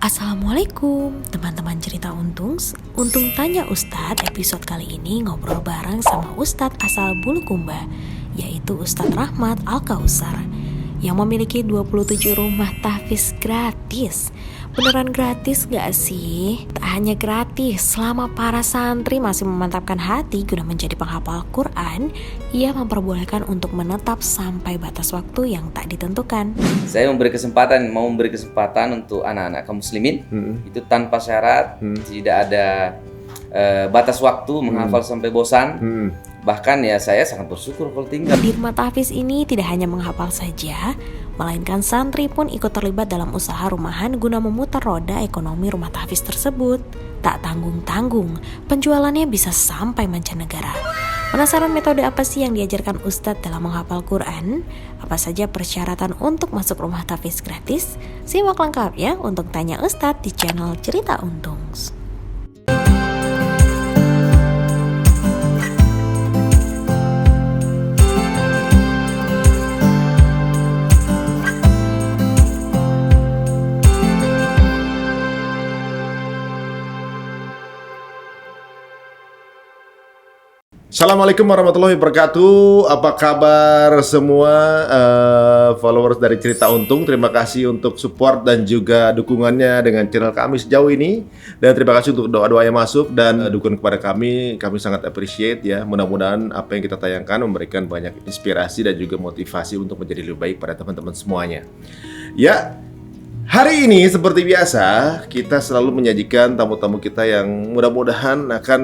Assalamualaikum teman-teman cerita Untung Tanya Ustadz episode kali ini ngobrol bareng sama Ustadz asal Bulukumba, yaitu Ustadz Rahmat Al-Kausar yang memiliki 27 rumah tahfiz gratis. Beneran gratis gak sih? Tak hanya gratis, selama para santri masih memantapkan hati guna menjadi penghafal Quran, ia memperbolehkan untuk menetap sampai batas waktu yang tak ditentukan. Saya mau memberi kesempatan untuk anak-anak kaum muslimin itu tanpa syarat, tidak ada batas waktu menghafal sampai bosan. Bahkan ya saya sangat bersyukur kalau tinggal di rumah tahfiz ini tidak hanya menghafal saja, melainkan santri pun ikut terlibat dalam usaha rumahan guna memutar roda ekonomi rumah tahfiz tersebut. Tak tanggung-tanggung, penjualannya bisa sampai mancanegara. Penasaran metode apa sih yang diajarkan Ustadz dalam menghafal Quran? Apa saja persyaratan untuk masuk rumah tahfiz gratis? Simak lengkapnya untuk Tanya Ustadz di channel Cerita Untung. Assalamualaikum warahmatullahi wabarakatuh. Apa kabar semua followers dari Cerita Untung? Terima kasih untuk support dan juga dukungannya dengan channel kami sejauh ini. Dan terima kasih untuk doa-doa yang masuk dan dukungan kepada kami. Kami sangat appreciate ya. Mudah-mudahan apa yang kita tayangkan memberikan banyak inspirasi dan juga motivasi untuk menjadi lebih baik pada teman-teman semuanya. Ya, hari ini seperti biasa kita selalu menyajikan tamu-tamu kita yang mudah-mudahan akan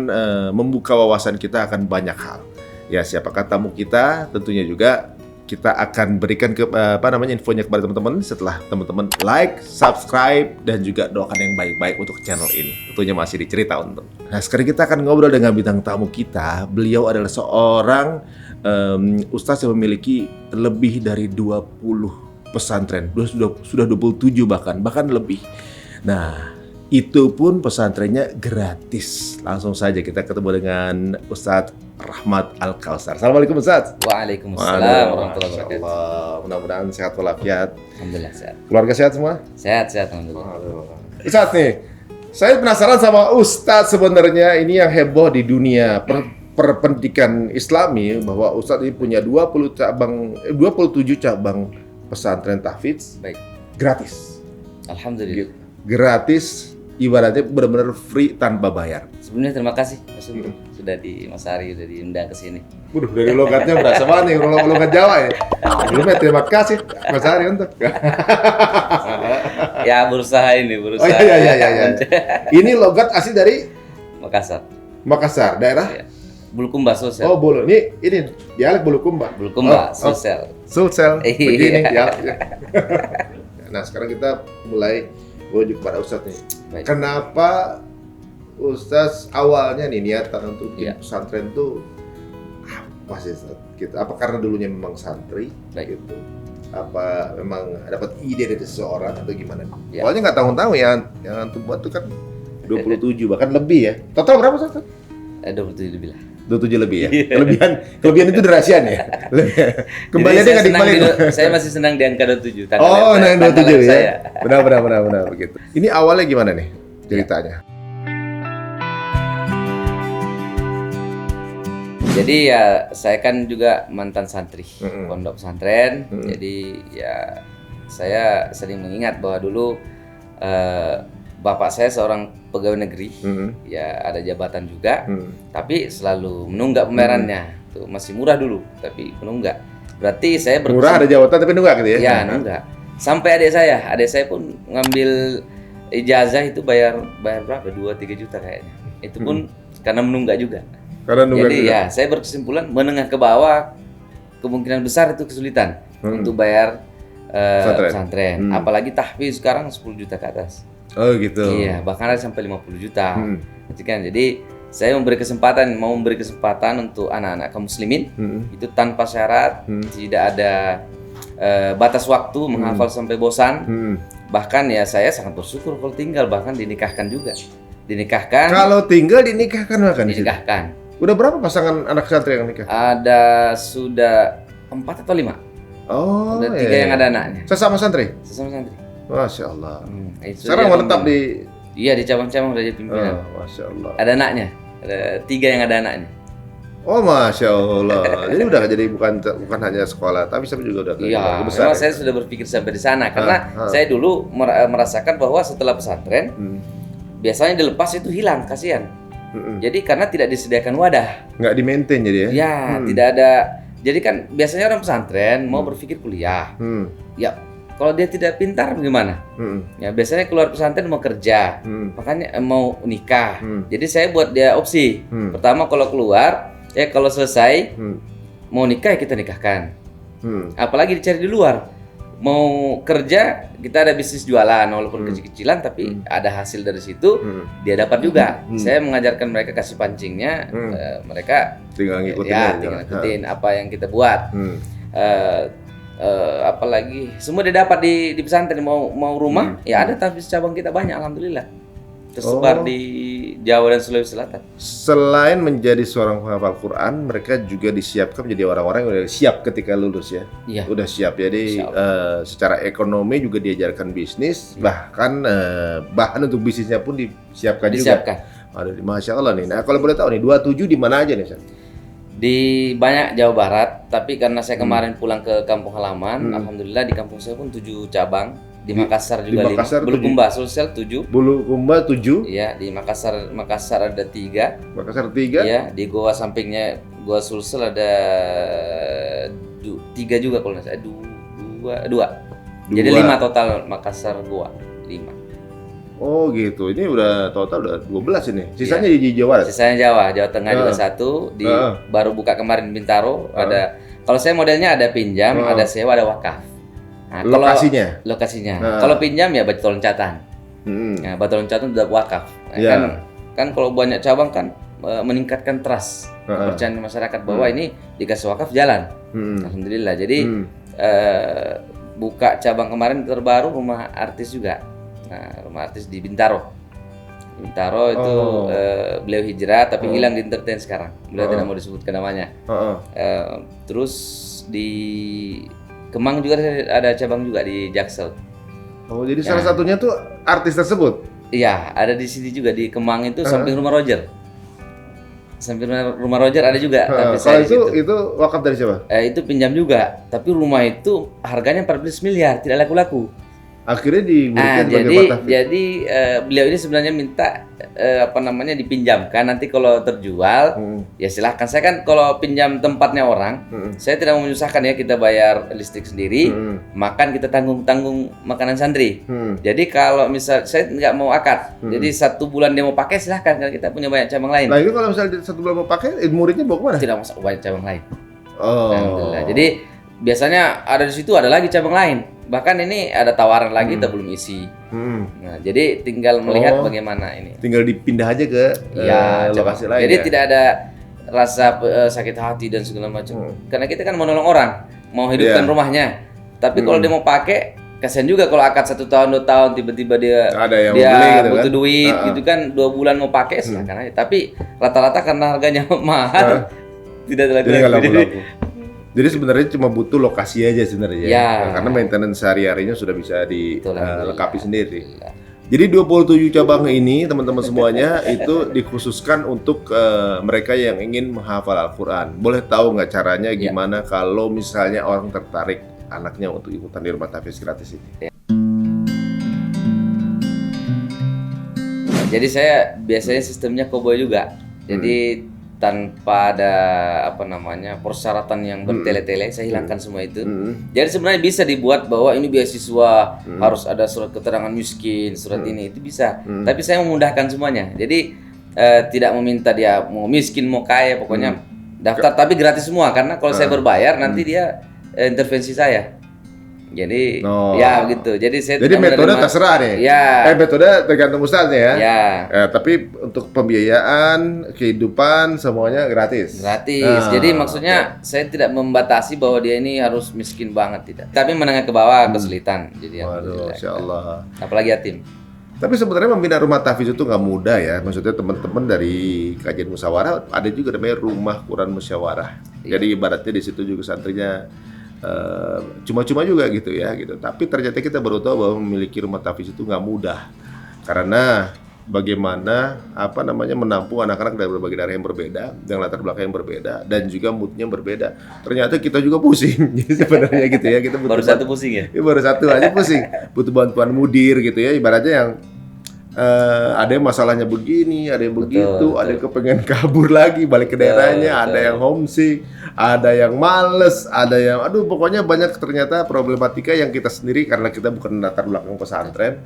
membuka wawasan kita akan banyak hal. Ya, siapakah tamu kita? Tentunya juga kita akan berikan infonya kepada teman-teman setelah teman-teman like, subscribe dan juga doakan yang baik-baik untuk channel ini. Tentunya masih di Cerita Untung. Nah, sekarang kita akan ngobrol dengan bintang tamu kita. Beliau adalah seorang ustaz yang memiliki lebih dari 20 pesantren, sudah 27 bahkan lebih. Nah, itu pun pesantrennya gratis. Langsung saja kita ketemu dengan Ustadz Rahmat Al-Kausar. Assalamualaikum Ustadz. Waalaikumsalam warahmatullahi wabarakatuh. Mudah-mudahan sehat walafiat. Alhamdulillah sehat. Keluarga sehat semua? Sehat alhamdulillah. Ustadz nih, saya penasaran sama Ustadz sebenarnya ini yang heboh di dunia perpendidikan Islami bahwa Ustadz ini punya 27 cabang pesantren tahfiz. Baik. Gratis. Alhamdulillah. Gratis, ibaratnya benar-benar free tanpa bayar. Sebelumnya terima kasih Mas Undung sudah di Mas Ari sudah diundang ke sini. Waduh, dari logatnya berasa banget nih, logat Jawa ya. Sebelumnya terima kasih Mas Ari untuk. Ya berusaha. Oh iya. Ini logat asli dari Makassar, daerah? Ya. Bulukumba Sulsel. Oh, ini dialek Bulukumba. Sulsel. Begini dialeknya. Nah, sekarang kita mulai menuju kepada Ustadz nih. Baik. Kenapa Ustadz awalnya nih niatan untuk di pesantren tuh apa sih gitu? Apa karena dulunya memang santri? Baik. Gitu? Apa memang dapat ide dari seseorang atau gimana? Ya. Awalnya nggak tahu yang antum buat tuh kan 27 bahkan lebih ya. Total berapa Ustadz? 27 lebih lah. 27 lebih ya. Kelebihan itu dirahasiaan ya. Kembaliannya nggak dikembaliin. Saya masih senang di angka 27. Oh, nah 27 ya. Benar begitu. Ini awalnya gimana nih ceritanya? Jadi ya saya kan juga mantan santri pondok pesantren. Jadi ya saya sering mengingat bahwa dulu bapak saya seorang pegawai negeri, ya ada jabatan juga, tapi selalu menunggak pembayarannya. Tuh masih murah dulu, tapi menunggak. Berarti saya murah ada jabatan tapi nunggak gitu ya? Ya nunggak. Sampai adik saya pun ngambil ijazah itu bayar berapa? 2-3 juta kayaknya. Itu pun karena menunggak juga. Jadi ya saya berkesimpulan menengah ke bawah kemungkinan besar itu kesulitan untuk bayar pesantren. Apalagi tahfiz sekarang 10 juta ke atas. Oh gitu. Iya, bahkan ada sampai 50 juta. Jadi saya mau memberi kesempatan untuk anak-anak kaum muslimin itu tanpa syarat, tidak ada batas waktu menghafal sampai bosan. Bahkan ya saya sangat bersyukur kalau tinggal, bahkan dinikahkan juga. Kalau tinggal dinikahkan bahkan. Dinikahkan. Udah berapa pasangan anak santri yang nikah? Ada sudah 4 atau 5. Oh, udah 3 yang ada anaknya. Sesama santri? Sesama santri. Masya Allah. Itu Sekarang dia menetap pimpinan. di. Iya, di cabang-cabang udah jadi pimpinan. Masya Allah. Ada anaknya, ada 3 yang ada anaknya. Oh Masya Allah. Jadi udah jadi bukan hanya sekolah, tapi saya juga udah Iya, besar. memang saya sudah berpikir sampai di sana karena saya dulu merasakan bahwa setelah pesantren biasanya dilepas itu hilang, kasihan. Jadi karena tidak disediakan wadah. Nggak di-maintain jadi ya? Ya, tidak ada. Jadi kan biasanya orang pesantren mau berpikir kuliah. Ya, kalau dia tidak pintar bagaimana? Ya, biasanya keluar pesantren mau kerja. Makanya mau nikah. Jadi saya buat dia opsi. Pertama kalau keluar, kalau selesai mau nikah ya kita nikahkan. Apalagi dicari di luar. Mau kerja, kita ada bisnis jualan walaupun kecil-kecilan tapi ada hasil dari situ, dia dapat juga. Saya mengajarkan mereka kasih pancingnya, mereka tinggal ngikutin tinggal ngikutin apa yang kita buat. Apalagi semua dia dapat di pesantren. Mau rumah, ya ada tapi cabang kita banyak, alhamdulillah. Tersebar di Jawa dan Sulawesi Selatan. Selain menjadi seorang penghafal Quran, mereka juga disiapkan menjadi orang-orang yang udah siap ketika lulus ya. Iya. Udah siap. Jadi secara ekonomi juga diajarkan bisnis, bahkan bahan untuk bisnisnya pun disiapkan juga. Aduh, Masya Allah nih. Nah kalau boleh tahu nih, 27 di mana aja nih, Ustaz? Di banyak Jawa Barat, tapi karena saya kemarin pulang ke kampung halaman, alhamdulillah di kampung saya pun 7 cabang. Di Makassar juga 5, Bulukumba, Sulsel 7. Bulukumba 7. Iya, di Makassar ada 3. Makassar 3. Iya, di Goa sampingnya Goa Sulsel ada 3 juga kalau nggak salah. 2. Jadi 5 total Makassar Goa, 5. Oh gitu, ini udah total udah 12 ini. Sisanya di Jawa Barat? Sisanya Jawa Tengah juga 1. Baru buka kemarin Bintaro, ada. Kalau saya modelnya ada pinjam, ada sewa, ada wakaf. Nah, lokasinya. Kalau pinjam ya batu loncatan. Nah, batu loncatan udah wakaf. Kan kalau banyak cabang kan meningkatkan trust kepercayaan masyarakat bahwa ini dikasih wakaf jalan. Alhamdulillah. Jadi buka cabang kemarin terbaru rumah artis juga. Nah, rumah artis di Bintaro. Bintaro itu beliau hijrah tapi hilang di entertain sekarang. Beliau tidak mau disebutkan namanya. Terus di Kemang juga ada cabang juga di Jaksel. Oh, jadi salah satunya tuh artis tersebut? Iya, ada di sini juga di Kemang itu samping rumah Roger. Samping rumah Roger ada juga. Tapi saya itu wakaf dari siapa? Itu pinjam juga, tapi rumah itu harganya 14 miliar, tidak laku-laku. Akhirnya diberikan jadi beliau ini sebenarnya minta dipinjamkan, nanti kalau terjual ya silahkan. Saya kan kalau pinjam tempatnya orang, saya tidak mau menyusahkan ya, kita bayar listrik sendiri, makan kita tanggung makanan santri. Jadi kalau misal saya nggak mau akad, jadi 1 bulan dia mau pakai silahkan, karena kita punya banyak cabang lain. Nah itu kalau misalnya 1 bulan mau pakai, muridnya bawa kemana? Tidak masalah, banyak cabang lain. Alhamdulillah. Jadi biasanya ada di situ, ada lagi cabang lain. Bahkan ini ada tawaran lagi, kita belum isi. Nah, jadi tinggal melihat bagaimana ini. Tinggal dipindah aja ke lokasi lain. Jadi tidak ada rasa sakit hati dan segala macam. Karena kita kan mau nolong orang, mau hidupkan rumahnya. Tapi kalau dia mau pakai, kasihan juga kalau akad 1 tahun 2 tahun tiba-tiba dia butuh duit gitu kan, 2 bulan mau pakai silakan aja. Tapi rata-rata karena harganya mahal, tidak laku. Jadi sebenarnya cuma butuh lokasi aja sebenarnya ya. Karena maintenance sehari-harinya sudah bisa dilengkapi sendiri. Jadi 27 cabang ini teman-teman semuanya itu dikhususkan untuk mereka yang ingin menghafal Al-Quran. Boleh tahu nggak caranya gimana kalau misalnya orang tertarik anaknya untuk ikutan di rumah tahfiz gratis ini? Jadi saya biasanya sistemnya koboi juga. Jadi tanpa ada persyaratan yang bertele-tele, saya hilangkan semua itu. Jadi sebenarnya bisa dibuat bahwa ini beasiswa, harus ada surat keterangan miskin, surat ini itu bisa. Tapi saya memudahkan semuanya. Jadi tidak meminta dia mau miskin mau kaya, pokoknya daftar tapi gratis semua, karena kalau saya berbayar nanti dia intervensi saya. Jadi ya gitu. Jadi metode terserah nih. Metode tergantung ustaznya ya. Tapi untuk pembiayaan, kehidupan semuanya gratis. Jadi maksudnya saya tidak membatasi bahwa dia ini harus miskin banget, tidak. Tapi menengah ke bawah kesulitan. Jadi waduh, Masya Allah. Apalagi yatim. Tapi sebenarnya membina rumah tahfiz itu nggak mudah ya. Maksudnya teman-teman dari kajian musyawarah ada juga namanya rumah Quran musyawarah. Jadi ibaratnya di situ juga santrinya cuma-cuma juga gitu ya gitu. Tapi ternyata kita baru tahu bahwa memiliki rumah tahfiz itu nggak mudah, karena bagaimana menampung anak-anak dari berbagai daerah yang berbeda, dengan latar belakang yang berbeda, dan juga moodnya berbeda. Ternyata kita juga pusing, jadi sebenarnya gitu ya, kita butuh Baru satu pusing ya? baru satu aja pusing, butuh bantuan mudir gitu ya, ibaratnya yang ada yang masalahnya begini, ada yang begitu, ada yang kepengen kabur lagi balik ke daerahnya, ada yang homesick, ada yang males, ada yang pokoknya banyak ternyata problematika yang kita sendiri, karena kita bukan latar belakang pesantren,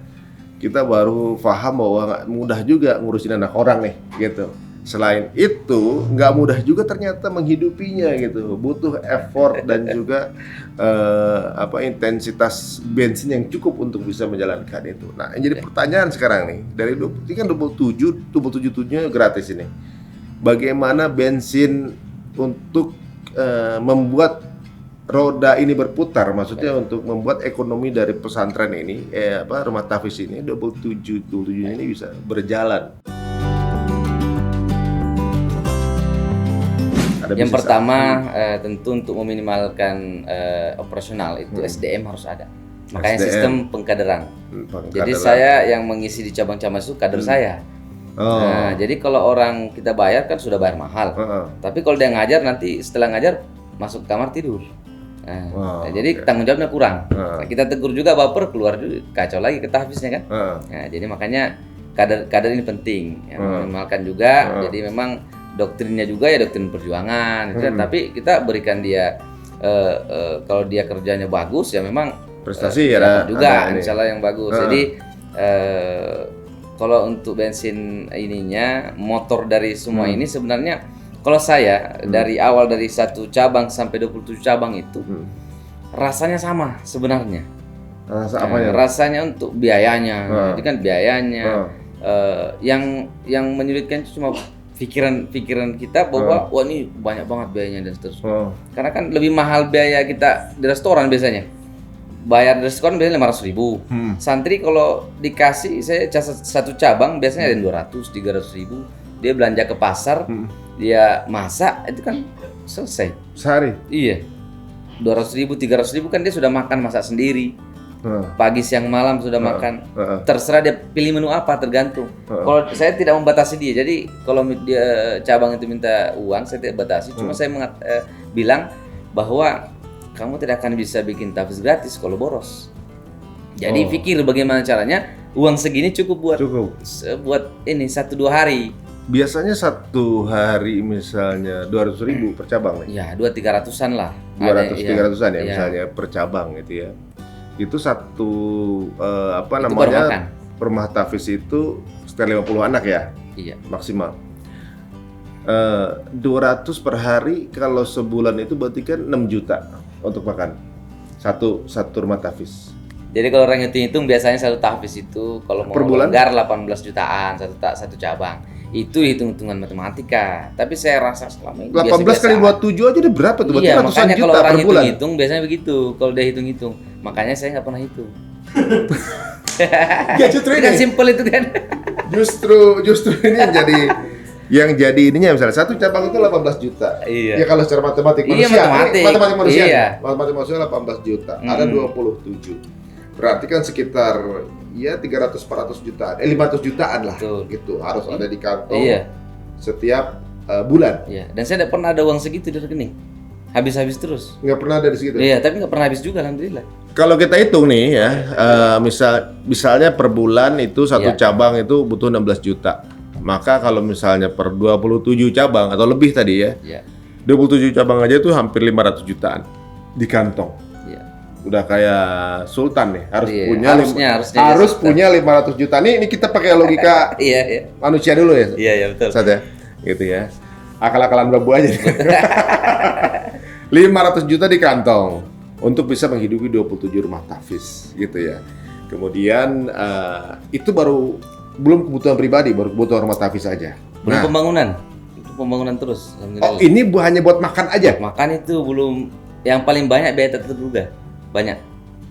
kita baru paham bahwa nggak mudah juga ngurusin anak orang nih gitu. Selain itu nggak mudah juga ternyata menghidupinya gitu, butuh effort dan juga intensitas bensin yang cukup untuk bisa menjalankan itu. Nah, yang jadi pertanyaan sekarang nih, dari 27 gratis ini, bagaimana bensin untuk membuat roda ini berputar, maksudnya untuk membuat ekonomi dari pesantren ini, rumah tahfiz ini 27 ini bisa berjalan. Yang pertama tentu untuk meminimalkan operasional itu SDM harus ada. Makanya sistem pengkaderan. Jadi saya yang mengisi di cabang-cabang itu kader saya. Nah, jadi kalau orang kita bayar kan sudah bayar mahal. Tapi kalau dia ngajar, nanti setelah ngajar masuk kamar tidur. Jadi tanggung jawabnya kurang. Nah, kita tegur juga, baper, keluar juga kacau lagi ke tahfiznya kan. Nah, jadi makanya kader ini penting, meminimalkan juga. Jadi memang doktrinnya juga ya doktrin perjuangan. Gitu. Tapi kita berikan dia kalau dia kerjanya bagus ya memang prestasi juga, insyaallah yang bagus. Jadi kalau untuk bensin ininya, motor dari semua ini sebenarnya. Kalau saya dari awal dari 1 cabang sampai 27 cabang itu rasanya sama sebenarnya. Rasanya untuk biayanya, jadi kan biayanya yang menyulitkan itu cuma pikiran kita bahwa wah ini banyak banget biayanya dan seterusnya. Karena kan lebih mahal biaya kita di restoran biasanya. Bayar di restoran biasanya 500.000. Santri kalau dikasih saya 1 cabang biasanya ada 200-300.000. Dia belanja ke pasar, dia masak, itu kan selesai sehari. Iya, 200.000-300.000 kan dia sudah makan, masak sendiri. Pagi siang malam sudah makan. Terserah dia pilih menu apa, tergantung. Kalau saya tidak membatasi dia, jadi kalau dia cabang itu minta uang, saya tidak batasi. Cuma saya bilang bahwa kamu tidak akan bisa bikin tahfiz gratis kalau boros. Jadi pikir bagaimana caranya uang segini cukup buat ini 1-2 hari. Biasanya 1 hari misalnya 200.000 per cabang nih. Ya, 200-300-an lah. 200-300-an ya misalnya per cabang gitu ya. Itu satu rumah tahfiz itu sekitar 50 anak ya? Iya. Maksimal. 200 per hari kalau sebulan itu berarti kan 6 juta untuk makan. Satu rumah tahfiz. Jadi kalau orang hitung biasanya 1 tahfiz itu kalau mau longgar 18 jutaan satu cabang. Itu hitung-hitungan matematika. Tapi saya rasa selama ini 18 kali 27 aja udah berapa tuh? Berarti ratusan juta kalau orang per bulan. Hitung biasanya begitu. Kalau dia hitung-hitung. Makanya saya nggak pernah hitung. Ya justru ini. Kan simpel itu kan. Justru ini yang jadi ininya misalnya 1 cabang itu 18 juta. Iya. Ya kalau secara matematik manusia. Matematik manusia. Iya. Matematik manusia 18 juta. Ada 27. Berarti kan sekitar 300-400 jutaan, 500 jutaan lah. Betul. Gitu harus ada di kantong setiap bulan. Iya. Dan saya tidak pernah ada uang segitu di rekening. Habis terus. Nggak pernah ada di segitu. Iya, tapi nggak pernah habis juga, alhamdulillah. Kalau kita hitung nih ya, misalnya per bulan itu 1 cabang itu butuh 16 juta. Maka kalau misalnya per 27 cabang atau lebih tadi ya, 27 cabang aja itu hampir 500 jutaan di kantong. Udah kayak sultan nih, harus punya 500 juta. Ini kita pakai logika manusia dulu ya. Iya betul. Saat ya, gitu ya. Akal-akalan babu aja. 500 juta di kantong untuk bisa menghidupi 27 rumah tahfiz, gitu ya. Kemudian itu belum kebutuhan pribadi, baru kebutuhan rumah tahfiz aja. Belum pembangunan. Itu pembangunan terus. Oh, ini hanya buat makan aja? Makan itu belum. Yang paling banyak biaya tak terduga. Banyak.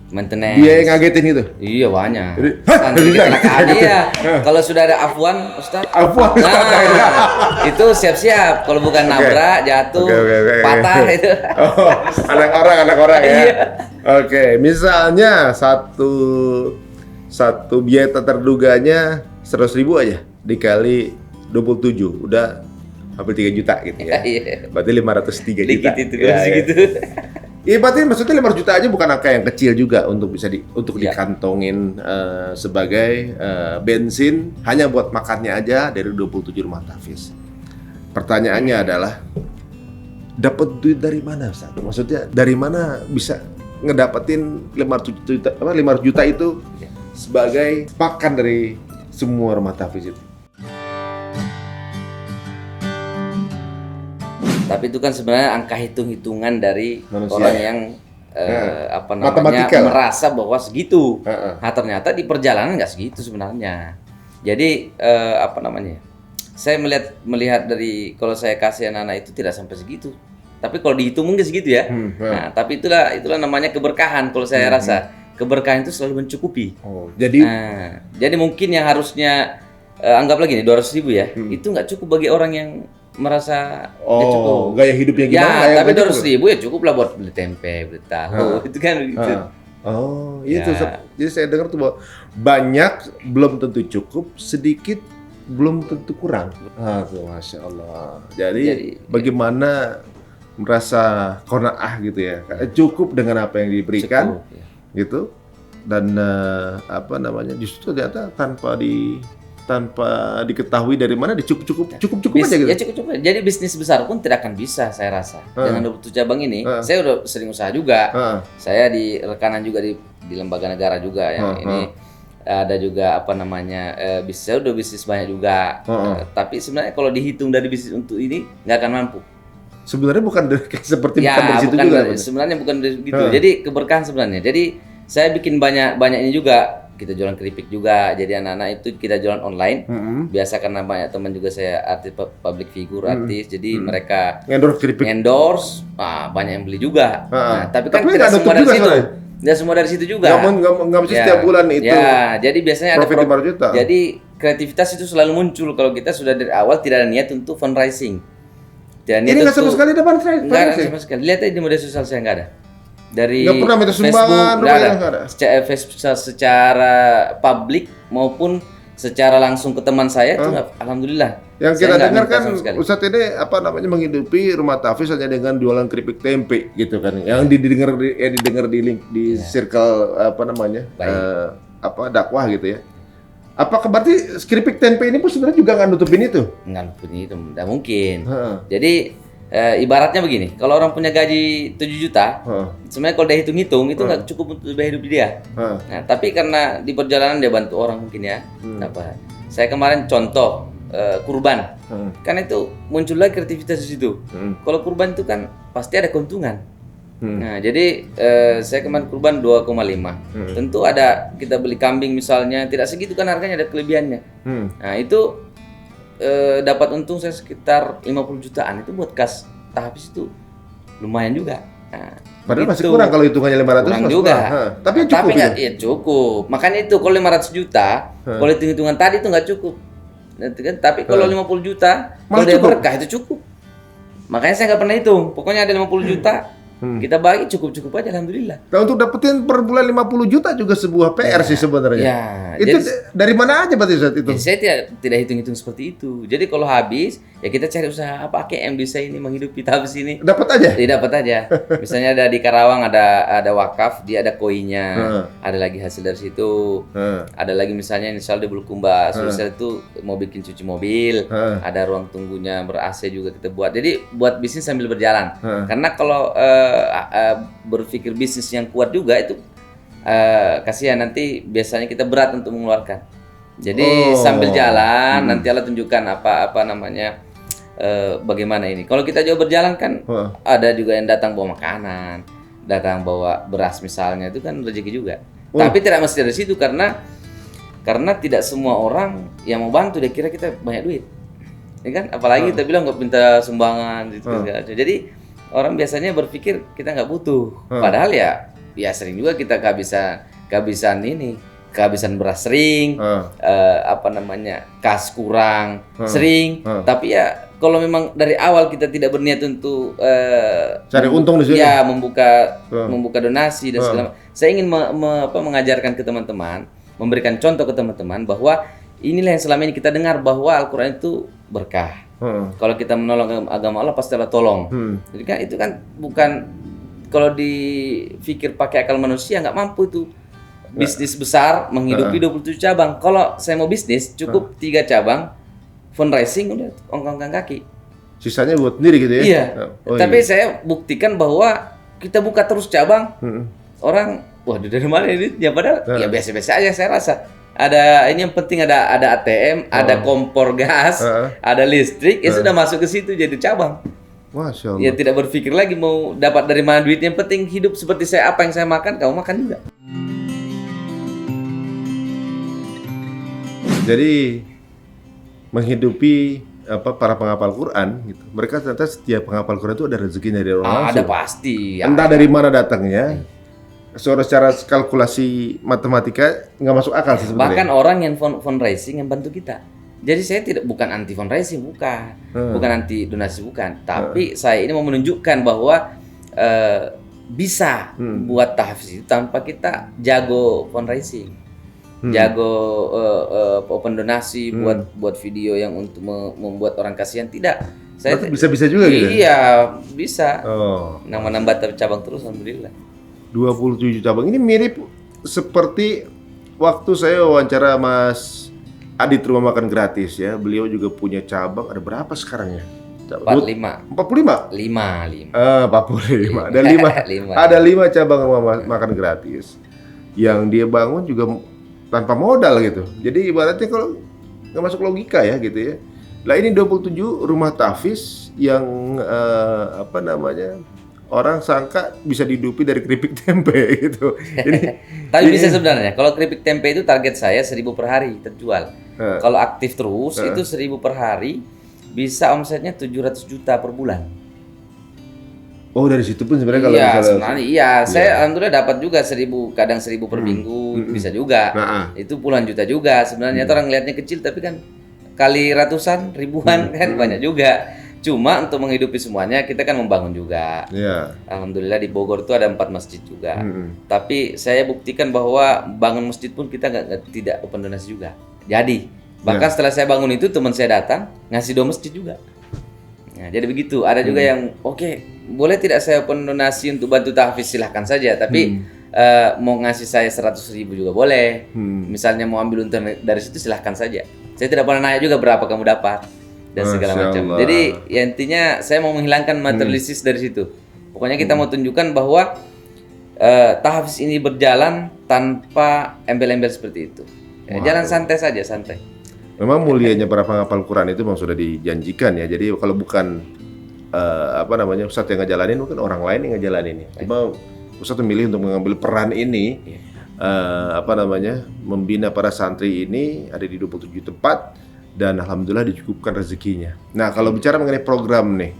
maintenance. Dia yang ngagetin gitu. Iya banyak. Jadi, Santri kecelakaan iya. Kalau sudah ada afwan, Ustaz. Afwan. Nah, itu siap-siap. Kalau bukan nabrak, jatuh, Oke. patah itu. Oh, anak orang ya. Iya. Oke, misalnya satu biaya tak terduganya 100.000 aja dikali 27 udah hampir 3 juta gitu ya. Iya. Berarti 503 juta. Dikit itu Ya, ya. segitu. Iya, berarti maksudnya 500 juta aja bukan angka yang kecil juga untuk bisa Iya. dikantongin sebagai bensin hanya buat makannya aja dari 27 rumah tahfiz. Pertanyaannya adalah dapat duit dari mana, Ustaz? Maksudnya dari mana bisa ngedapetin 500 juta itu Iya. sebagai pakan dari semua rumah tahfiz itu? Tapi itu kan sebenarnya angka hitung-hitungan dari Manusia. orang yang Matematika lah. merasa bahwa segitu. Heeh. Nah, ternyata di perjalanan nggak segitu sebenarnya. Jadi saya melihat dari kalau saya kasih anak-anak itu tidak sampai segitu. Tapi kalau dihitung mungkin segitu ya. Nah, tapi itulah namanya keberkahan kalau saya rasa. Keberkahan itu selalu mencukupi. Oh, jadi Nah, jadi mungkin yang harusnya anggaplah gini 200.000 ya, itu nggak cukup bagi orang yang merasa nggak cukup. gaya hidupnya gimana? Ya, tapi 200.000 ya cukup lah buat beli tempe, beli tahu, itu kan gitu. Oh, itu. Ya. Jadi saya dengar tuh bahwa banyak belum tentu cukup, sedikit belum tentu kurang. Tuh, Masya Allah. Jadi bagaimana merasa qanaah gitu ya? Cukup dengan apa yang diberikan, Cukup, ya. gitu. Dan justru ternyata tanpa diketahui dari mana cukup aja gitu. Ya cukup. Jadi bisnis besar pun tidak akan bisa saya rasa. Dengan 27 cabang ini, saya udah sering usaha juga. Saya di rekanan juga di lembaga negara juga ya. Ini ada juga saya udah bisnis banyak juga. Tapi sebenarnya kalau dihitung dari bisnis untuk ini nggak akan mampu. Sebenarnya bukan dari situ bukan juga. sebenarnya bukan dari gitu. Jadi keberkahan sebenarnya. Jadi saya bikin banyak ini juga. Kita jualan keripik juga. Jadi anak-anak itu kita jualan online. Biasa karena banyak teman juga saya artis public figure, artis. Jadi mereka endorse, banyak yang beli juga. Nah, tapi kan tidak semua dari situ. Tidak semua dari situ juga. Nggak mesti setiap bulan itu. Ya, jadi biasanya ada profit 5 juta. Jadi kreativitas itu selalu muncul kalau kita sudah dari awal tidak ada niat untuk fundraising. Ini nggak sama sekali ada fundraising. Nggak ada sama sekali. Lihat aja di media sosial saya nggak ada. Dari nggak pernah minta sumbangan, nggak ada. Secara publik maupun secara langsung ke teman saya itu alhamdulillah. Yang kita dengar kan Ustadz ini menghidupi rumah tahfiz hanya dengan jualan keripik tempe gitu kan. Yang didengar di circle dakwah gitu ya. Apakah berarti keripik tempe ini pun sebenarnya juga nggak nutupin itu? Nggak nutupin itu, nggak mungkin. Jadi ibaratnya begini, kalau orang punya gaji 7 juta, sebenarnya kalau dia hitung-hitung itu nggak cukup untuk biaya hidup dia. Nah, tapi karena di perjalanan dia bantu orang mungkin ya. Saya kemarin contoh kurban, kan itu muncul lagi kreativitas di situ. Kalau kurban itu kan pasti ada keuntungan. Nah, jadi saya kemarin kurban 2,5. Tentu ada kita beli kambing misalnya, tidak segitu kan harganya, ada kelebihannya. Nah, itu dapat untung saya sekitar 50 jutaan itu buat kas tahfiz itu lumayan juga. Nah, padahal masih kurang kalau hitungannya 500 kurang juga. Tapi cukup. Cukup. Makanya itu kalau 500 juta, kalau hitung-hitungan tadi itu nggak cukup. Tapi kalau 50 juta, kalau dia berkah itu cukup. Makanya saya nggak pernah hitung. Pokoknya ada 50 juta. Kita bagi cukup aja alhamdulillah. Nah, untuk dapetin per bulan 50 juta juga sebuah PR sih sebenarnya. Ya, itu dari mana aja berarti saat itu? Saya tidak hitung-hitung seperti itu. Jadi kalau habis ya kita cari usaha apa yang bisa ini menghidupi tahfiz ini. Dapat aja? Tidak dapat aja. Misalnya ada di Karawang ada wakaf, dia ada koinnya, ada lagi hasil dari situ. Ada lagi misalnya di Bulukumba, Sulsel itu mau bikin cuci mobil, ada ruang tunggunya ber-AC juga kita buat. Jadi buat bisnis sambil berjalan. Karena kalau berpikir bisnis yang kuat juga itu kasihan nanti biasanya kita berat untuk mengeluarkan. Jadi sambil jalan nanti Allah tunjukkan bagaimana ini. Kalau kita jauh berjalan kan ada juga yang datang bawa makanan, datang bawa beras misalnya, itu kan rezeki juga. Tapi tidak mesti dari situ karena tidak semua orang yang mau bantu dia kira kita banyak duit. Ya kan? Apalagi kita bilang nggak minta sumbangan gitu segala macam. Jadi orang biasanya berpikir kita nggak butuh. Padahal ya ya sering juga kita kehabisan beras sering, kas kurang sering. Tapi ya kalau memang dari awal kita tidak berniat untuk cari untung di sini, ya membuka donasi dan segala macam. Saya ingin mengajarkan ke teman-teman, memberikan contoh ke teman-teman bahwa inilah yang selama ini kita dengar bahwa Al-Quran itu berkah. Kalau kita menolong agama Allah pasti Allah tolong. Jadi kan itu kan bukan, kalau dipikir pakai akal manusia nggak mampu itu. Bisnis besar menghidupi 27 cabang. Kalau saya mau bisnis cukup 3 cabang, fundraising udah ongkang kaki. Sisanya buat sendiri gitu ya? Iya. Tapi saya buktikan bahwa kita buka terus cabang, orang, waduh dari mana ini? Ya padahal ya biasa-biasa aja saya rasa. Ada ini yang penting ada ATM, ada kompor gas, ada listrik, ya sudah masuk ke situ jadi cabang. Masya Allah. Ya tidak berpikir lagi mau dapat dari mana duit, yang penting hidup seperti saya, apa yang saya makan kamu makan juga. Jadi menghidupi para penghafal Quran gitu. Mereka ternyata setiap penghafal Quran itu ada rezekinya dari orang langsung. Ada pasti. Ya. Entah dari mana datangnya. Secara kalkulasi matematika nggak masuk akal sih sebenarnya. Bahkan orang yang fundraising yang bantu kita. Jadi saya bukan anti fundraising, bukan anti donasi, bukan. Tapi saya ini mau menunjukkan bahwa bisa buat tahfiz itu tanpa kita jago fundraising, jago open donasi, buat video yang untuk membuat orang kasihan, tidak. Saya bisa juga gitu. Iya, bisa. Nambah cabang terus, alhamdulillah. 27 cabang. Ini mirip seperti waktu saya wawancara Mas Adit Rumah Makan Gratis ya. Beliau juga punya cabang. Ada berapa sekarang ya? 45. 45? 45. 45. Ada 5 cabang rumah makan gratis yang dia bangun juga tanpa modal gitu. Jadi ibaratnya kalau nggak masuk logika ya gitu ya. Nah ini 27 rumah tahfiz yang orang sangka bisa dihidupi dari keripik tempe gitu. Tapi bisa sebenarnya. Kalau keripik tempe itu target saya 1.000 per hari terjual. Kalau aktif terus itu 1.000 per hari, bisa omsetnya 700 juta per bulan. Oh dari situ pun sebenarnya kalau misalnya saya alhamdulillah dapat juga 1.000, kadang 1.000 per minggu, bisa juga. Itu puluhan juta juga. Sebenarnya orang lihatnya kecil tapi kan kali ratusan, ribuan kan banyak juga. Cuma untuk menghidupi semuanya kita kan membangun juga. Alhamdulillah di Bogor itu ada 4 masjid juga. Tapi saya buktikan bahwa bangun masjid pun kita tidak open donasi juga. Jadi bahkan setelah saya bangun itu teman saya datang ngasih 2 masjid juga. Nah, jadi begitu. Ada juga yang boleh tidak saya open donasi untuk bantu tahfiz, silahkan saja. Tapi mau ngasih saya 100.000 juga boleh. Misalnya mau ambil untung dari situ silahkan saja. Saya tidak pernah nanya juga berapa kamu dapat dan segala macam. Jadi ya intinya saya mau menghilangkan materialistis dari situ. Pokoknya kita mau tunjukkan bahwa tahfiz ini berjalan tanpa embel-embel seperti itu. Jalan santai saja, santai. Memang mulianya para penghafal Quran itu memang sudah dijanjikan ya. Jadi kalau bukan Ustadz yang ngejalanin, mungkin orang lain yang ngejalanin. Cuma Ustadz memilih untuk mengambil peran ini, membina para santri ini ada di 27 tempat. Dan alhamdulillah dicukupkan rezekinya. Nah kalau bicara mengenai program nih,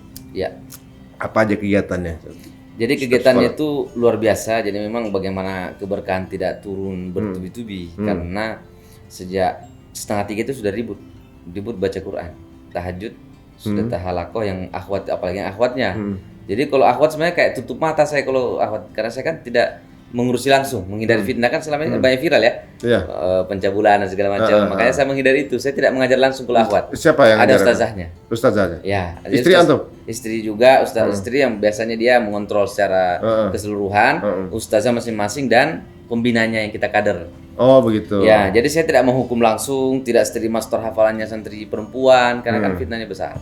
apa aja kegiatannya? Jadi kegiatannya itu luar biasa. Jadi memang bagaimana keberkahan tidak turun bertubi-tubi karena sejak 2:30 itu sudah ribut baca Quran, tahajud, sudah tahalakoh yang akhwat, apalagi yang akhwatnya. Jadi kalau akhwat sebenarnya kayak tutup mata saya kalau akhwat, karena saya kan tidak mengurusi langsung, menghindari fitnah kan selama ini banyak viral ya, pencabulan dan segala macam. Makanya saya menghindari itu. Saya tidak mengajar langsung ke akhwat. Siapa yang ada ustazahnya? Ustazahnya. Ya. Istri antum? Istri juga, istri yang biasanya dia mengontrol secara keseluruhan, ustazah masing-masing dan pembinanya yang kita kader. Oh begitu. Ya, jadi saya tidak menghukum langsung, tidak terima setor hafalannya santri perempuan karena kan fitnahnya besar.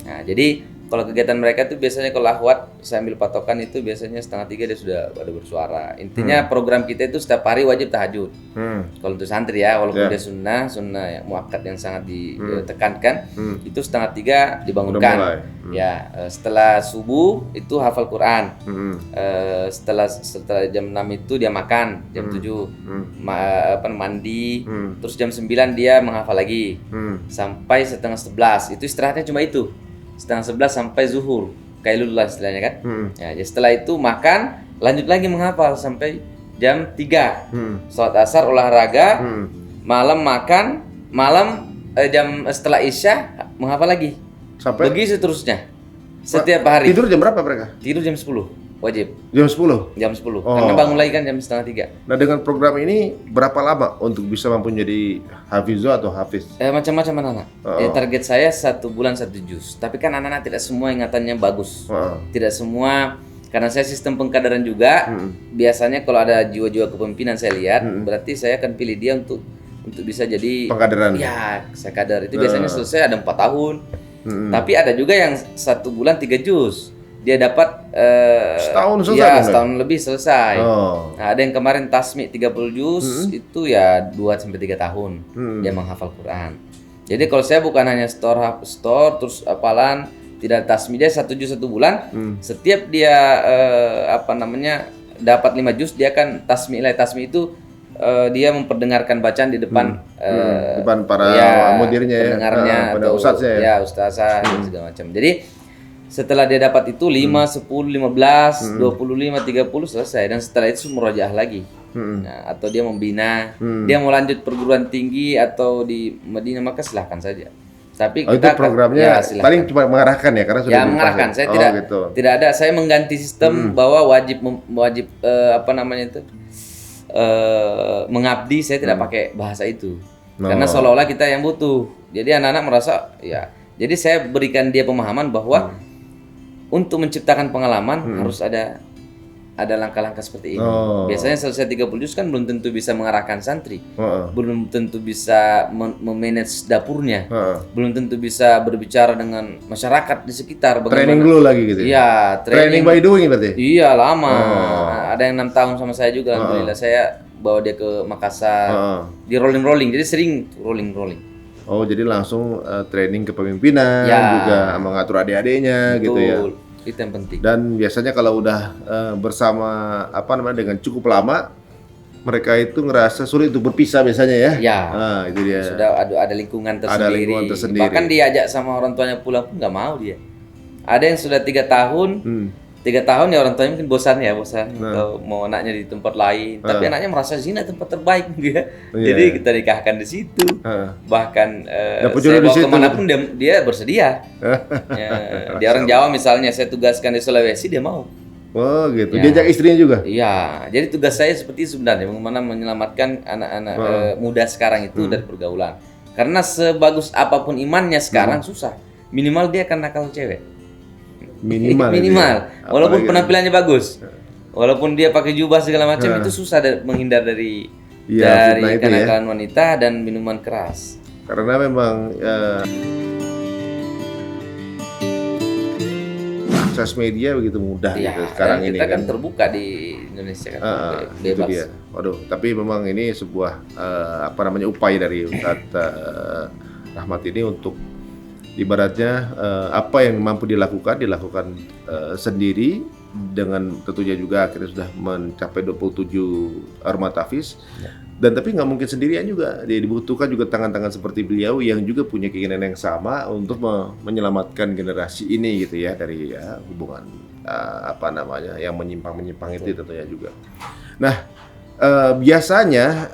Nah, jadi kalau kegiatan mereka itu biasanya kalau akhwat saya ambil patokan itu biasanya 2:30 dia sudah ada bersuara. Intinya program kita itu setiap hari wajib tahajud. Kalau untuk santri ya, walaupun dia sunnah yang muakkad yang sangat ditekankan, itu 2:30 dibangunkan. Ya, setelah subuh itu hafal Quran. Setelah jam 6 itu dia makan, jam 7 mandi, terus jam 9 dia menghafal lagi. Sampai 10:30 itu istirahatnya cuma itu. 10:30 sampai zuhur, kailullah istilahnya kan. Ya, jadi setelah itu makan, lanjut lagi menghafal sampai jam 3. Sholat asar olahraga, malam makan, jam setelah isya menghafal lagi. Sampai begitu seterusnya. Setiap hari. tidur jam berapa mereka? Tidur jam 10 wajib. Jam 10? Jam 10. Karena bangun lagi kan jam setengah 3. Nah, dengan program ini berapa lama untuk bisa mampu jadi hafizo atau hafiz? Macam-macam anak-anak. Target saya 1 bulan 1 juz. Tapi kan anak-anak tidak semua ingatannya bagus. Tidak semua, karena saya sistem pengkaderan juga. Biasanya kalau ada jiwa-jiwa kepemimpinan saya lihat, berarti saya akan pilih dia untuk bisa jadi pengkaderan. Ya, saya kader. Itu biasanya selesai ada 4 tahun. Tapi ada juga yang 1 bulan 3 juz. Dia dapat setahun selesai. Ya, setahun lebih selesai. Oh. Nah, ada yang kemarin tasmi 30 juz, itu ya 2 sampai 3 tahun dia menghafal Quran. Jadi kalau saya bukan hanya store terus hafalan, tidak tasmi, dia 1 juz 1 bulan. Setiap dia dapat 5 juz, dia akan tasmi itu dia memperdengarkan bacaan di depan depan para mudirnya, pendengarnya, atau ustaznya ya ustazah segala macam. Jadi setelah dia dapat itu 5, 10, 15, 25, 30 selesai, dan setelah itu murojaah lagi. Nah, atau dia membina, dia mau lanjut perguruan tinggi atau di Madinah, maka silahkan saja. Tapi kita itu programnya ya, paling cuma mengarahkan ya, karena sudah mengarahkan. Saya tidak ada, saya mengganti sistem bahwa wajib mengabdi. Saya tidak pakai bahasa itu karena seolah-olah kita yang butuh. Jadi anak-anak merasa ya. Jadi saya berikan dia pemahaman bahwa untuk menciptakan pengalaman harus ada langkah-langkah seperti ini. Biasanya selesai 30 juz kan belum tentu bisa mengarahkan santri, belum tentu bisa memanage dapurnya, belum tentu bisa berbicara dengan masyarakat di sekitar. Training dulu lagi gitu. Iya, training by doing berarti. Iya, lama. Ada yang 6 tahun sama saya juga, alhamdulillah. Saya bawa dia ke Makassar, di rolling, jadi sering rolling. Oh, jadi langsung training kepemimpinan, juga mengatur adik-adiknya. Betul. Gitu ya. Itu yang penting. Dan biasanya kalau udah bersama dengan cukup lama, mereka itu ngerasa sulit untuk berpisah biasanya ya. Ya. Nah, itu dia. Sudah ada lingkungan tersendiri. Bahkan diajak sama orang tuanya pulang pun nggak mau dia. Ada yang sudah 3 tahun. 3 tahun ya orang tuanya mungkin bosan atau mau anaknya di tempat lain. Tapi anaknya merasa di sini tempat terbaik ya. Jadi kita nikahkan di situ. Bahkan saya bawa kemanapun dia bersedia. Dia orang Jawa misalnya, saya tugaskan di Sulawesi, dia mau. Oh gitu. Diajak istrinya juga? Iya. Jadi tugas saya seperti itu sebenarnya, bagaimana menyelamatkan anak-anak muda sekarang itu dari pergaulan. Karena sebagus apapun imannya sekarang susah. Minimal dia akan nakal cewek. Minimal. Walaupun penampilannya bagus, walaupun dia pakai jubah segala macam, itu susah menghindar dari kenakalan wanita dan minuman keras. Karena memang akses media begitu mudah gitu sekarang ini. Kita kan terbuka di Indonesia kan, bebas. Itu dia. Waduh, tapi memang ini sebuah upaya dari Ustadz Rahmat ini untuk ibaratnya apa yang mampu dilakukan sendiri, dengan tentunya juga akhirnya sudah mencapai 27 rumah tahfiz. Dan tapi nggak mungkin sendirian juga, dia dibutuhkan juga tangan-tangan seperti beliau yang juga punya keinginan yang sama untuk menyelamatkan generasi ini gitu ya, dari hubungan yang menyimpang itu tentunya juga. Nah, biasanya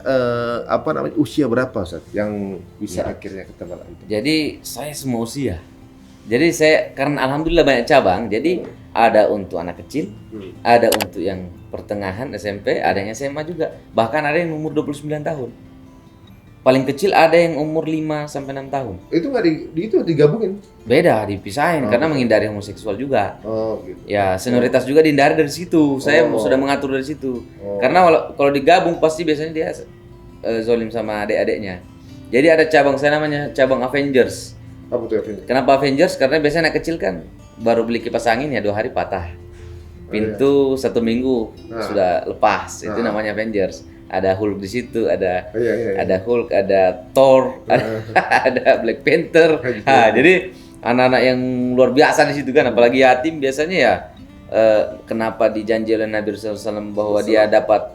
usia berapa Ustaz yang bisa akhirnya ketemu itu? Jadi saya semua usia. Jadi saya karena alhamdulillah banyak cabang, jadi ada untuk anak kecil, ada untuk yang pertengahan SMP, ada yang SMA juga. Bahkan ada yang umur 29 tahun. Paling kecil ada yang umur 5 sampai 6 tahun. Itu nggak itu digabungin? Beda, dipisahin karena menghindari homoseksual juga. Oh, gitu. Ya, senioritas juga dihindari dari situ. Saya sudah mengatur dari situ. Karena kalau digabung pasti biasanya dia zolim sama adik-adiknya. Jadi ada cabang, saya namanya cabang Avengers. Apa tuh Avengers? Kenapa Avengers? Karena biasanya anak kecil kan baru beli kipas angin ya 2 hari patah. Pintu 1 minggu sudah lepas. Itu namanya Avengers. Ada Hulk di situ, ada Hulk, ada Thor, ada Black Panther. Jadi anak-anak yang luar biasa di situ kan, apalagi yatim biasanya ya. Kenapa dijanji oleh Nabi SAW bahwa dia dapat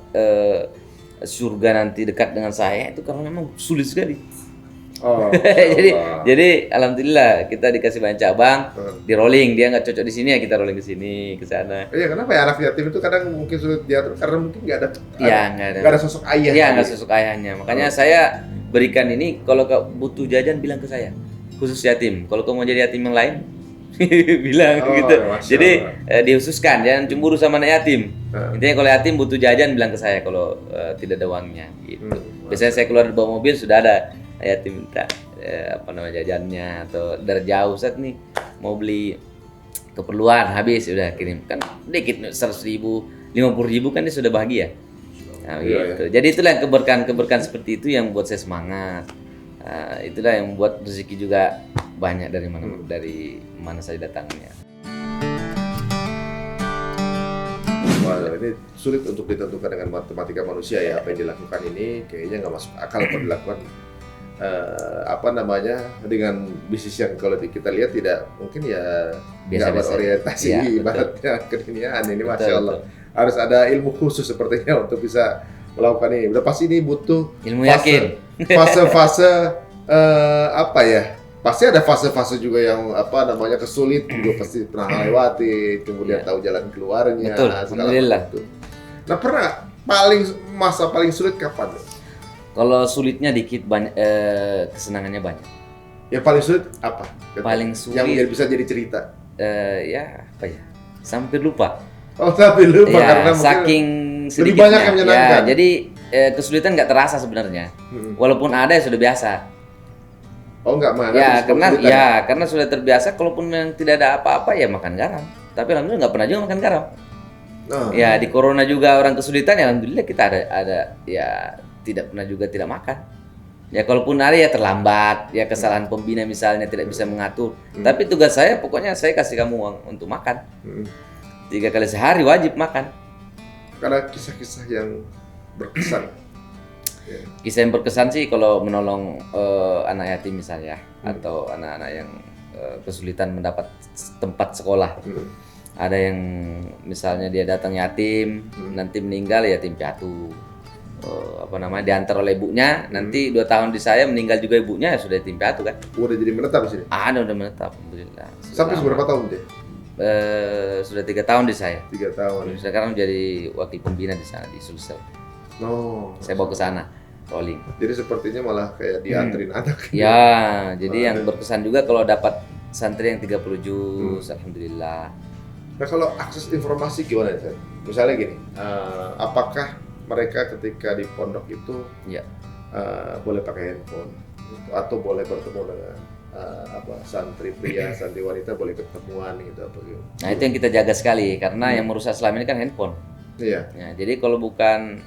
surga nanti dekat dengan saya, itu karena memang sulit sekali. Oh, jadi alhamdulillah kita dikasih banyak cabang, di rolling, dia nggak cocok di sini ya kita rolling ke sini, ke sana. Iya, kenapa ya anak yatim itu kadang mungkin sulit diatur karena mungkin nggak ada nggak ada sosok ayah. Iya, nggak sosok ayahnya. Makanya saya berikan ini, kalau kau butuh jajan bilang ke saya, khusus yatim. Kalau kau mau jadi yatim yang lain, bilang gitu. Jadi dihususkan, jangan cemburu sama anak yatim. Intinya kalau yatim butuh jajan bilang ke saya kalau tidak ada uangnya gitu. Biasanya saya keluar bawa mobil sudah ada yatim minta jajannya, atau dari jauh Ustaz nih mau beli keperluan habis udah kirim, kan dikit 100.000, 50.000 kan dia sudah bahagia. Nah, gitu. Jadi itulah yang keberkahan seperti itu yang buat saya semangat. Itulah yang buat rezeki juga banyak dari mana saya datangnya. Wah, ini sulit untuk ditentukan dengan matematika manusia ya, apa yang dilakukan ini kayaknya nggak masuk akal kalau dilakukan dengan bisnis yang kalau kita lihat tidak mungkin ya nggak berorientasi ya, ibaratnya keduniaan ini. Masya Allah, harus ada ilmu khusus sepertinya untuk bisa melakukan ini. Udah pasti ini butuh ilmu yakin. Fase-fase pasti ada fase-fase juga yang kesulit juga pasti pernah lewati, kemudian tahu jalan keluarnya. Betul, alhamdulillah. Nah, pernah masa paling sulit kapan? Kalau sulitnya dikit, banyak kesenangannya banyak. Yang paling sulit apa? Paling sulit yang bisa jadi cerita. Sampai lupa. Oh, sampai lupa karena saking sedikitnya. Lebih banyak yang menyenangkan. Ya, jadi kesulitan nggak terasa sebenarnya. Walaupun ada ya sudah biasa. Oh, nggak mana? Ya, karena sudah terbiasa. Kalaupun yang tidak ada apa-apa ya makan garam. Tapi alhamdulillah nggak pernah juga makan garam. Ya, di corona juga orang kesulitan ya alhamdulillah kita ada ya tidak pernah juga tidak makan. Ya kalaupun ada ya terlambat, ya kesalahan pembina misalnya tidak bisa mengatur. Tapi tugas saya pokoknya saya kasih kamu uang untuk makan. 3 kali sehari wajib makan. Karena kisah-kisah yang berkesan. Kisah yang berkesan sih kalau menolong anak yatim misalnya, atau anak-anak yang kesulitan mendapat tempat sekolah. Ada yang misalnya dia datang yatim, nanti meninggal yatim piatu. Diantar oleh ibunya, nanti 2 tahun di saya meninggal juga ibunya, ya sudah yatim piatu kan. Udah jadi menetap di sini? Udah menetap, alhamdulillah. Sampai seberapa tahun dia? Sudah 3 tahun di saya. 3 tahun. Sekarang jadi wakil pembina di sana di Sulsel. Saya bawa ke sana, rolling. Jadi sepertinya malah kayak diantrin anak. Ya, jadi yang berkesan juga kalau dapat santri yang 30 juz, alhamdulillah. Nah, kalau akses informasi gimana ya? Misalnya gini, apakah mereka ketika di pondok itu boleh pakai handphone atau boleh bertemu dengan santri pria, santri wanita boleh ketemuan gitu apa gitu? Nah, itu yang kita jaga sekali karena yang merusak selama ini kan handphone. Iya. Ya, jadi kalau bukan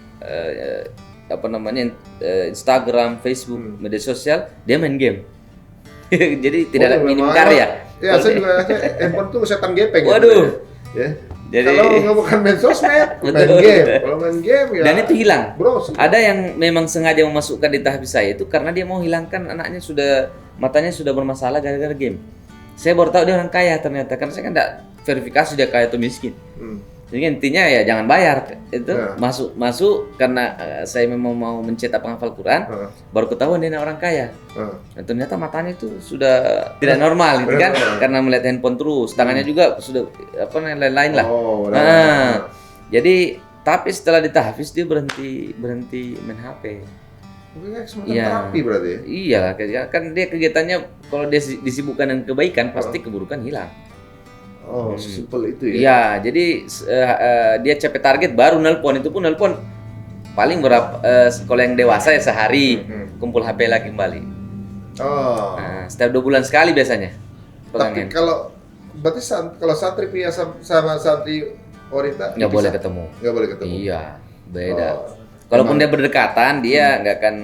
Instagram, Facebook, media sosial, dia main game. Jadi tidak ada minim karya. Ya, saya juga handphone tuh setan gepeng. Waduh. Ya. Jadi, kalau bukan main sosmed, main game. Kalau main game ya. Dan itu hilang. Bro, ada yang memang sengaja memasukkan di tahfiz saya itu karena dia mau hilangkan anaknya matanya sudah bermasalah gara-gara game. Saya baru tahu dia orang kaya ternyata, karena saya kan tidak verifikasi dia kaya atau miskin. Jadi intinya ya jangan bayar itu masuk karena saya memang mau mencetak penghafal Quran, baru ketahuan dia orang kaya. Dan ternyata matanya itu sudah tidak normal gitu kan, karena melihat handphone terus, tangannya juga sudah lain-lain lah. Jadi tapi setelah ditahfiz dia berhenti main HP. Semacam terapi berarti ya? Iya, kan dia kegiatannya kalau dia disibukkan dengan kebaikan pasti keburukan hilang. Oh, sesimpel itu ya? Iya, jadi dia capai target baru nelpon, itu pun nelpon paling berapa, kalau yang dewasa ya sehari, kumpul HP lagi kembali. Setiap 2 bulan sekali biasanya. Tapi berarti kalau santri pria sama santri wanita nggak boleh ketemu. Nggak boleh ketemu? Iya, beda. Kalaupun dia berdekatan, dia nggak akan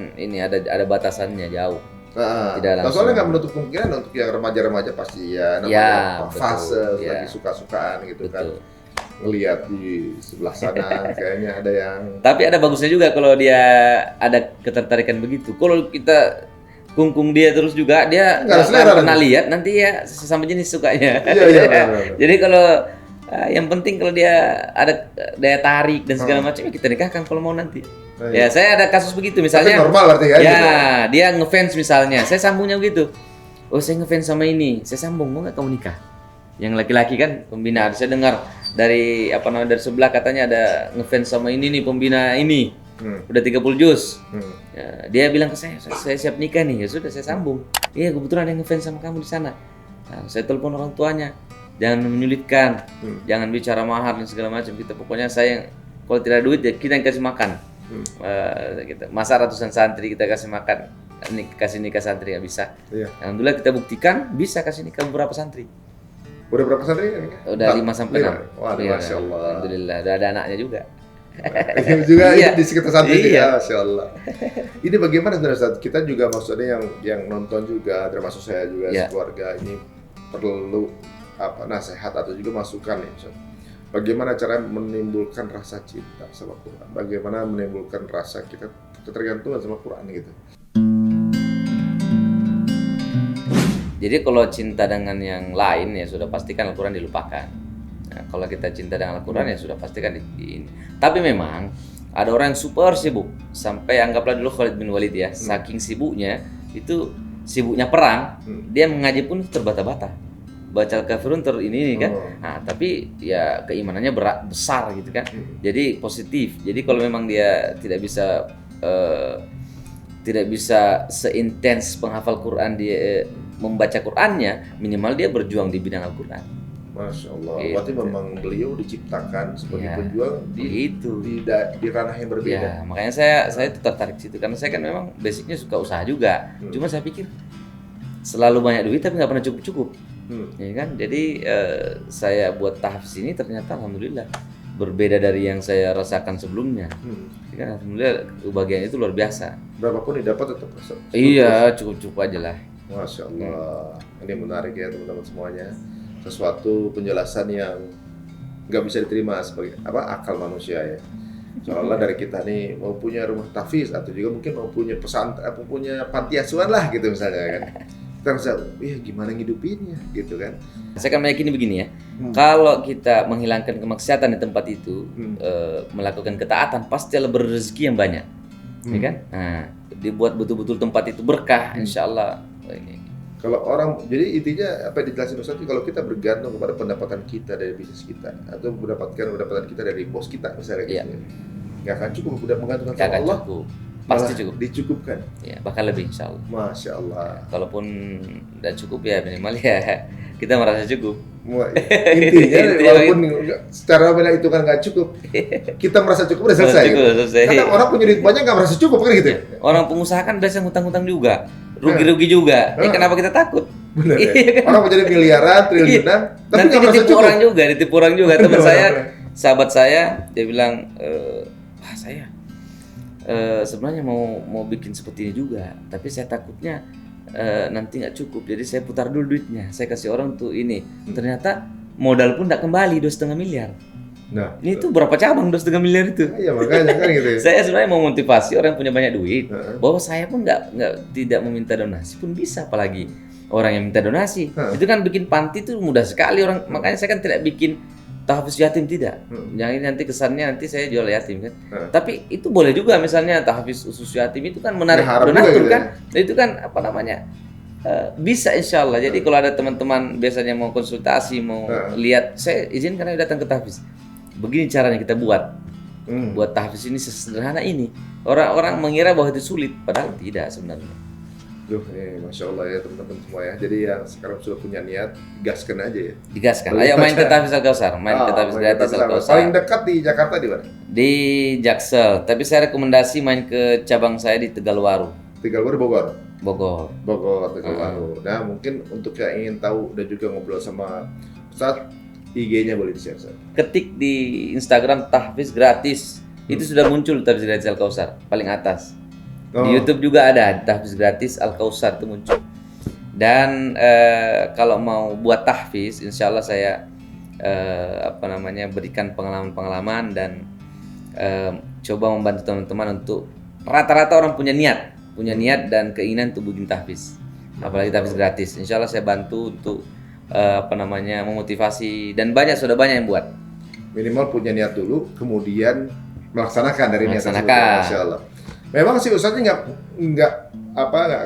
ada batasannya jauh. Tidak langsung. Soalnya nggak menutup kemungkinan untuk yang remaja-remaja pasti ya namanya fase lagi suka-sukaan gitu kan. Ngelihat di sebelah sana kayaknya ada yang. Tapi ada bagusnya juga kalau dia ada ketertarikan begitu. Kalau kita kungkung dia terus juga, dia nggak pernah lihat, nanti ya sesama jenis sukanya. Iya. Jadi kalau yang penting kalau dia ada daya tarik dan segala macam, kita nikahkan kalau mau nanti. Nah, Ya, saya ada kasus begitu Tapi misalnya. normal berarti kan? Ya, gitu? dia ngefans misalnya. Saya sambungnya begitu. Oh, saya ngefans sama ini. Saya sambung, mau nggak kamu nikah? Yang laki-laki kan pembina. Saya dengar dari dari sebelah katanya ada ngefans sama ini nih pembina ini. Udah 30 juz. Ya, dia bilang ke saya siap nikah nih. Ya sudah, saya sambung. Iya, kebetulan ada yang ngefans sama kamu di sana. Nah, saya telepon orang tuanya. Jangan menyulitkan. Jangan bicara mahar dan segala macam. Kita pokoknya saya kalau tidak ada duit ya kita yang kasih makan. Gitu. Masa ratusan santri kita kasih makan, kasih nikah santri nggak bisa. Iya. Alhamdulillah kita buktikan bisa kasih nikah beberapa santri. Udah berapa santri? Udah 5 sampai 6. Waduh, Iya, Masya Allah. Alhamdulillah, udah ada anaknya juga. Juga Iya. di sekitar santri Iya. juga, Masya Allah. Ini bagaimana sebenarnya Ustaz? Kita juga maksudnya yang nonton juga, termasuk saya juga, Iya. keluarga ini perlu nasihat atau juga masukan nih Ustaz. Bagaimana cara menimbulkan rasa cinta sama Quran? Bagaimana menimbulkan rasa kita ketergantungan sama Quran gitu? Jadi kalau cinta dengan yang lain ya sudah pastikan Al-Quran dilupakan. Nah, kalau kita cinta dengan Al-Quran ya sudah pastikan ini. Tapi memang ada orang yang super sibuk sampai anggaplah dulu Khalid bin Walid ya, saking sibuknya itu sibuknya perang, dia mengaji pun terbata-bata. Baca Al-Kafirun ini kan. Nah, tapi ya keimanannya besar gitu kan. Jadi positif. Jadi kalau memang dia tidak bisa seintens penghafal Quran dia membaca Qurannya, minimal dia berjuang di bidang Al-Quran. Masya Allah. Gitu. Berarti memang beliau diciptakan sebagai Ya, pejuang di ranah yang berbeda. Ya, makanya saya tuh tertarik situ karena saya kan memang basicnya suka usaha juga. Cuma saya pikir selalu banyak duit tapi nggak pernah cukup. Ya kan? Jadi saya buat tahfiz ini ternyata alhamdulillah berbeda dari yang saya rasakan sebelumnya. Ya kan, alhamdulillah kebahagiaan itu luar biasa. Berapapun didapat tetap Iya, cukup aja lah. Masya Allah. Ini menarik ya teman-teman semuanya. Sesuatu penjelasan yang nggak bisa diterima sebagai akal manusia ya. Soalnya dari kita nih mau punya rumah tahfiz atau juga mungkin mau punya pesantren, punya panti asuhan lah gitu misalnya kan. Kita rasa, gimana ngidupinnya gitu kan. Saya kan meyakini begini ya, kalau kita menghilangkan kemaksiatan di tempat itu, melakukan ketaatan, pasti ada berrezeki yang banyak, ya kan? Nah, dibuat betul-betul tempat itu berkah, insya Allah. Kalau orang, jadi intinya apa yang dijelasin Ustaz, kalau kita bergantung kepada pendapatan kita dari bisnis kita atau mendapatkan pendapatan kita dari bos kita misalnya gitu, nggak akan cukup, udah menggantungkan Nggak sama akan Allah. cukup. Pasti cukup. Dicukupkan. Ya, bahkan lebih insya Allah. Masya Allah. Kalaupun tidak cukup ya minimal ya kita merasa cukup. Intinya walaupun secara bela itu kan nggak cukup, kita merasa cukup udah selesai. Cukup, Gitu. selesai. Karena orang punya duit banyak nggak merasa cukup kan gitu. Orang pengusaha kan biasanya ngutang-ngutang juga, rugi-rugi juga. Kenapa kita takut? Benar ya? Orang menjadi miliaran, triliunan, tapi Nanti nggak merasa ditipu cukup. ditipu orang juga. Teman saya, sahabat saya, dia bilang, saya sebenarnya mau bikin seperti ini juga, tapi saya takutnya nanti nggak cukup, jadi saya putar dulu duitnya, saya kasih orang tuh ini, ternyata modal pun nggak kembali 2,5 miliar. Nah, Ini tuh berapa cabang 2,5 miliar itu? iya makanya kan gitu. Ya. Saya sebenarnya mau motivasi orang yang punya banyak duit, bahwa saya pun tidak meminta donasi pun bisa, apalagi orang yang minta donasi. Itu kan bikin panti tuh mudah sekali orang, makanya saya kan tidak bikin tahfiz yatim tidak. Jangan nanti kesannya nanti saya jual yatim kan. Tapi itu boleh juga misalnya tahfiz khusus yatim itu kan menarik donatur gitu kan. Itu kan bisa insya Allah. Jadi kalau ada teman-teman biasanya mau konsultasi, mau lihat, saya izinkan aja datang ke tahfiz. Begini caranya kita buat. Buat tahfiz ini sesederhana ini. Orang-orang mengira bahwa itu sulit, padahal tidak sebenarnya. Masya Allah ya teman-teman semua ya. Jadi yang sekarang sudah punya niat, gaskan aja ya. Digaskan. Ayo main ke tahfiz Al-Kausar, main ke tahfiz gratis Al-Kausar. Paling dekat di Jakarta di mana? Di Jaksel. Tapi saya rekomendasi main ke cabang saya di Tegalwaru, Tegalwaru, Bogor. Bogor. Tegalwaru. Nah mungkin untuk yang ingin tahu dan juga ngobrol sama Ustaz, IG-nya boleh di-share Ustaz. Ketik di Instagram tahfiz gratis. Itu sudah muncul tahfiz gratis Al-Kausar paling atas. Di YouTube juga ada tahfiz gratis Al-Kausar itu muncul. Dan kalau mau buat tahfiz, insya Allah saya berikan pengalaman-pengalaman dan coba membantu teman-teman untuk rata-rata orang punya niat dan keinginan untuk bikin tahfiz, apalagi tahfiz gratis. Insya Allah saya bantu untuk memotivasi, dan sudah banyak yang buat. Minimal punya niat dulu, kemudian melaksanakan dari niatan Melaksanakan. tersebut. Masya Allah. Memang sih Ustadznya nggak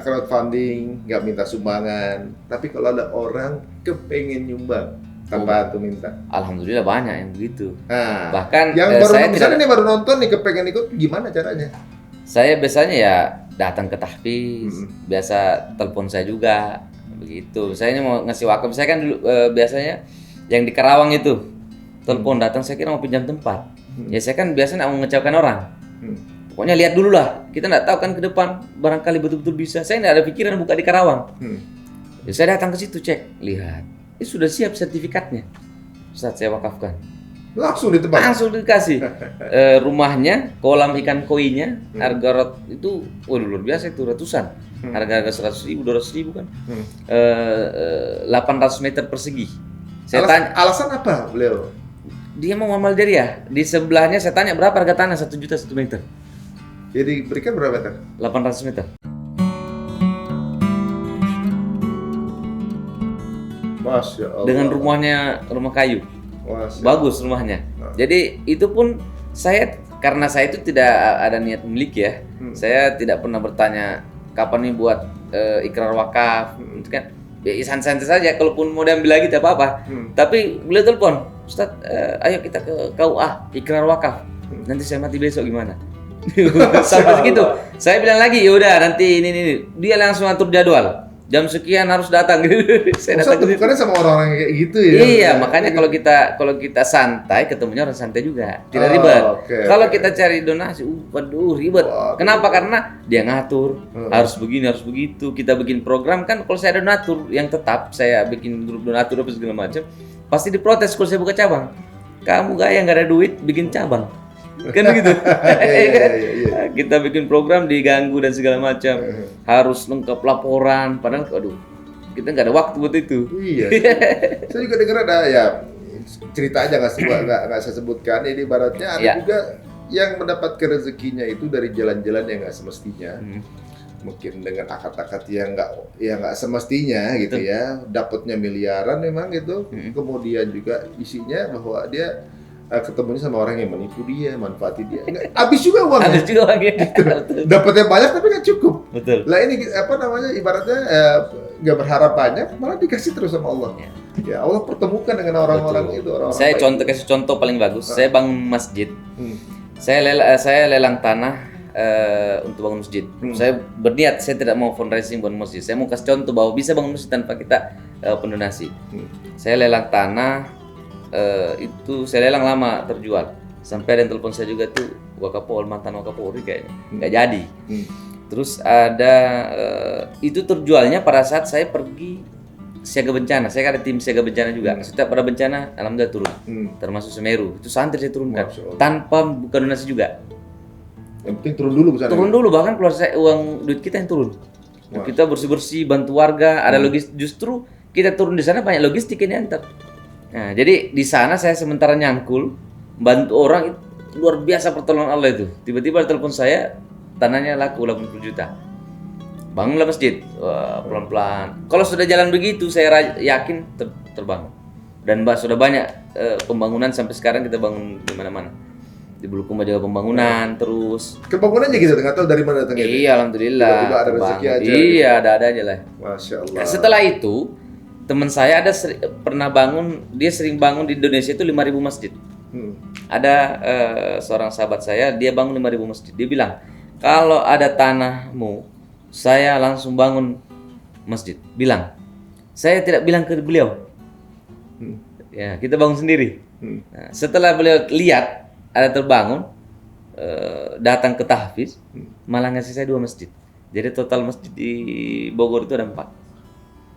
crowdfunding, nggak minta sumbangan. Tapi kalau ada orang kepengen nyumbang tanpa antum minta. Alhamdulillah banyak yang begitu. Nah, Bahkan yang baru saya misalnya tidak, nih baru nonton nih kepengen ikut, gimana caranya? saya biasanya ya datang ke tahfiz, biasa telepon saya juga begitu. Saya ini mau ngasih wakaf. Saya kan dulu biasanya yang di Karawang itu telepon datang, saya kira mau pinjam tempat. Ya saya kan biasanya mau ngecewakan orang. Pokoknya lihat dulu lah, kita nggak tahu kan ke depan, barangkali betul-betul bisa. Saya nggak ada pikiran buka di Karawang. Ya, saya datang ke situ cek, lihat, ini sudah siap sertifikatnya. Ustaz saya wakafkan. Langsung di tempat. Langsung dikasih. Rumahnya, kolam ikan koinya, harga itu, waduh luar biasa itu ratusan. Harga 100.000, 200.000 kan. 800 meter persegi. Saya tanya, Alasan apa beliau? dia mau ngamal jariah. Di sebelahnya saya tanya berapa harga tanah 1 juta 1 meter. Jadi berikan berapa meter? 800 meter. Masya Allah. Dengan rumah kayu. Masya Bagus rumahnya. Jadi itu pun saya, karena saya itu tidak ada niat memiliki ya. Saya tidak pernah bertanya kapan nih buat ikrar wakaf. Itu kan ya santai saja, kalaupun mau diambil lagi tidak apa-apa. Tapi beliau telepon, Ustaz, ayo kita ke KUA ikrar wakaf. Nanti saya mati besok gimana? Sampai segitu. Saya bilang lagi, yaudah nanti ini. Dia langsung atur jadwal. Jam sekian harus datang. Saya datang ke situ. bukannya sama orang kayak gitu ya? Iya, makanya kalau kita santai, ketemunya orang santai juga, tidak ribet. Kalau kita cari donasi, waduh ribet. Kenapa? Karena dia ngatur, harus begini, harus begitu. Kita bikin program kan, kalau saya ada donatur yang tetap, saya bikin grup donatur apa segala macam, pasti diprotes kalau saya buka cabang. Kamu gaya nggak ada duit, bikin cabang. Kan begitu. Iya. Kita bikin program diganggu dan segala macam, harus lengkap laporan, padahal aduh kita nggak ada waktu buat itu. Iya. Saya juga dengar ada ya cerita aja nggak saya sebutkan. Ini ibaratnya ada juga yang mendapatkan rezekinya itu dari jalan-jalan yang nggak semestinya. Mungkin dengan akad-akad yang nggak semestinya gitu ya. Dapatnya miliaran memang gitu. Kemudian juga isinya bahwa dia ketemunya sama orang yang menipu dia, manfaati dia. Habis juga uangnya. Habis juga uangnya. Dapatnya banyak tapi nggak cukup. Betul. Lah ini apa namanya ibaratnya nggak berharap banyak, malah dikasih terus sama Allah. Ya Allah pertemukan dengan orang-orang itu. Saya kasih contoh paling bagus. Saya bangun masjid. Saya lelang tanah untuk bangun masjid. Saya berniat saya tidak mau fundraising bangun masjid. Saya mau kasih contoh bahwa bisa bangun masjid tanpa kita pendonasi. Saya lelang tanah. Itu saya lelang lama terjual, sampai ada yang telepon saya juga tuh Wakapol, mantan Wakapolri kayaknya nggak jadi. Terus ada itu terjualnya pada saat saya pergi siaga bencana. Saya ada tim siaga bencana juga. Setiap ada bencana alhamdulillah turun, termasuk Semeru itu santri saya turunkan tanpa bukan donasi juga. Yang penting turun dulu ke sana. Turun dulu, bahkan keluar saya uang duit kita yang turun. Kita bersih bantu warga, ada justru kita turun di sana banyak logistik yang diantar. Nah, jadi di sana saya sementara nyangkul, bantu orang, luar biasa pertolongan Allah itu. Tiba-tiba telepon saya, tanahnya laku 80 juta. Bangunlah masjid, pelan-pelan. Kalau sudah jalan begitu, saya yakin terbangun. Dan sudah banyak pembangunan sampai sekarang kita bangun di mana-mana. Di Bulukumba juga pembangunan terus. Kebangunannya gitu, nggak tahu dari mana datangnya. Iya, alhamdulillah. Tiba-tiba ada rezeki aja. Iya, ada aja lah. Masya Allah. Nah, setelah itu teman saya ada pernah bangun, dia sering bangun di Indonesia itu 5.000 masjid. Ada seorang sahabat saya, dia bangun 5.000 masjid. Dia bilang, kalau ada tanahmu, saya langsung bangun masjid. Bilang, saya tidak bilang ke beliau. Ya, kita bangun sendiri. Nah, setelah beliau lihat ada terbangun, datang ke tahfiz, malah ngasih saya 2 masjid. Jadi total masjid di Bogor itu ada 4.